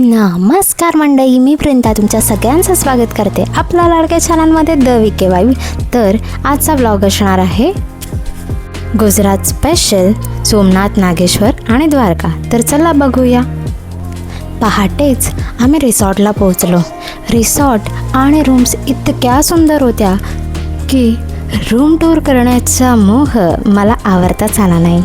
नमस्कार मंडळी, मी प्रिंता तुमच्या सगळ्यांचं स्वागत करते आपल्या लाडक्या चॅनलमध्ये द वीके वाईब. तर आजचा ब्लॉग असणार आहे गुजरात स्पेशल सोमनाथ, नागेश्वर आणि द्वारका. तर चला बघूया. पहाटेच आम्ही रिसॉर्टला पोहोचलो. रिसॉर्ट आणि रूम्स इतक्या सुंदर होत्या की रूम टूर करण्याचा मोह मला आवरताच आला नाही.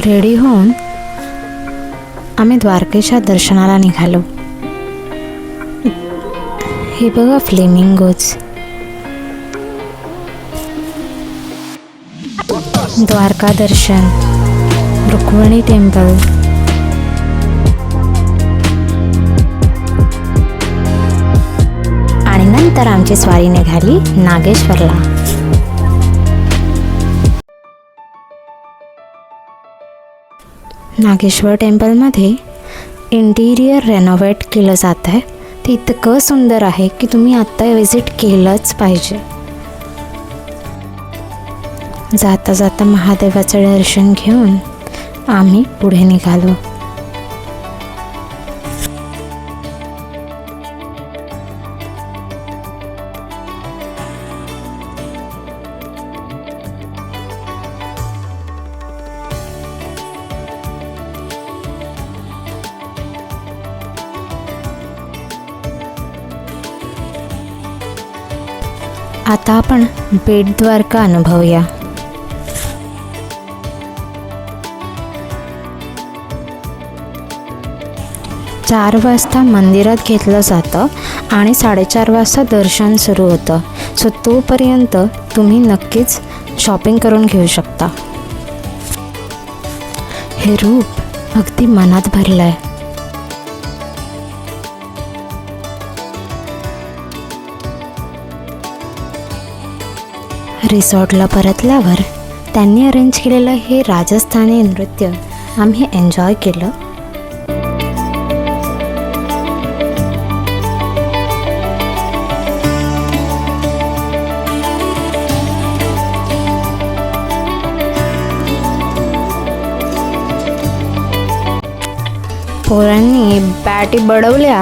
रेडी होऊन आम्ही द्वारकेच्या दर्शनाला निघालो. हे बघा फ्लेमिंगोज. द्वारका दर्शन, रुक्मिणी टेम्पल, आणि नंतर आमची स्वारी निघाली नागेश्वरला. नागेश्वर टेम्पलमध्ये इंटिरियर रेनोव्हेट केलं जात आहे. ते इतकं सुंदर आहे की तुम्ही आत्ता व्हिजिट केलंच पाहिजे. जाता जाता महादेवाचं दर्शन घेऊन आम्ही पुढे निघालो. आता आपण बेट द्वारका अनुभवूया. चार वाजता मंदिरात घेतलं जातं आणि 4:30 वाजता दर्शन सुरू होतं. सो तोपर्यंत तुम्ही नक्कीच शॉपिंग करून घेऊ शकता. हे रूप अगदी मनात भरलं आहे. रिसॉर्टला परतल्यावर त्यांनी अरेंज केलेलं हे राजस्थानी नृत्य आम्ही एन्जॉय केलं. पोरांनी बॅटी बडवल्या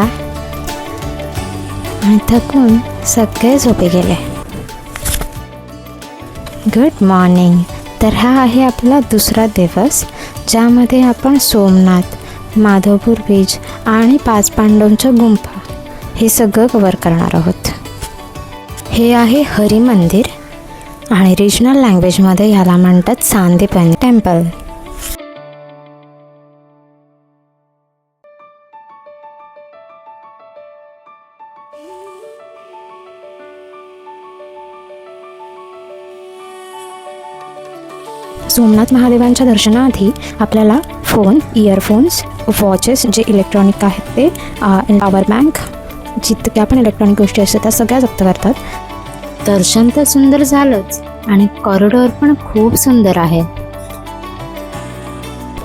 आणि थकून सगळे झोपे गेले. Good morning. तर हा आहे आपला दुसरा दिवस, ज्यामध्ये आपण सोमनाथ, माधवपूर बीच आणि 5 पांडवांच्या गुंफा हे सगळं कवर करणार आहोत. हे आहे हरी मंदिर आणि रिजनल लँग्वेजमध्ये ह्याला म्हणतात सांदीपनी टेम्पल. सोमनाथ महादेवांच्या दर्शनाआधी आपल्याला फोन, इयरफोन्स, वॉचेस जे इलेक्ट्रॉनिक आहेत ते, पॉवर बँक, जितक्या पण इलेक्ट्रॉनिक गोष्टी असतात त्या सगळ्या जप्त करतात. दर्शन तर सुंदर झालंच आणि कॉरिडॉर पण खूप सुंदर आहे.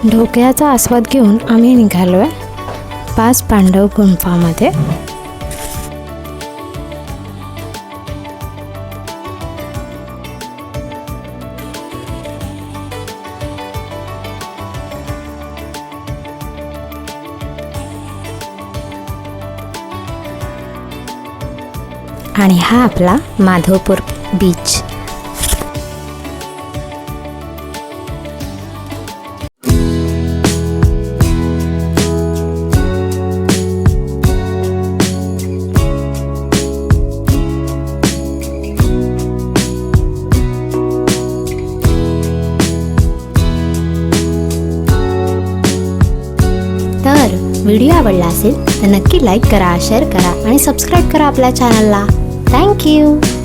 धोक्याचा आस्वाद घेऊन आम्ही निघालो आहे 5 पांडव गुंफामध्ये. आणि हा आपला माधवपूर बीच. तर व्हिडिओ आवडला असेल तर नक्की लाईक करा, शेअर करा आणि सबस्क्राईब करा आपल्या चॅनलला. Thank you.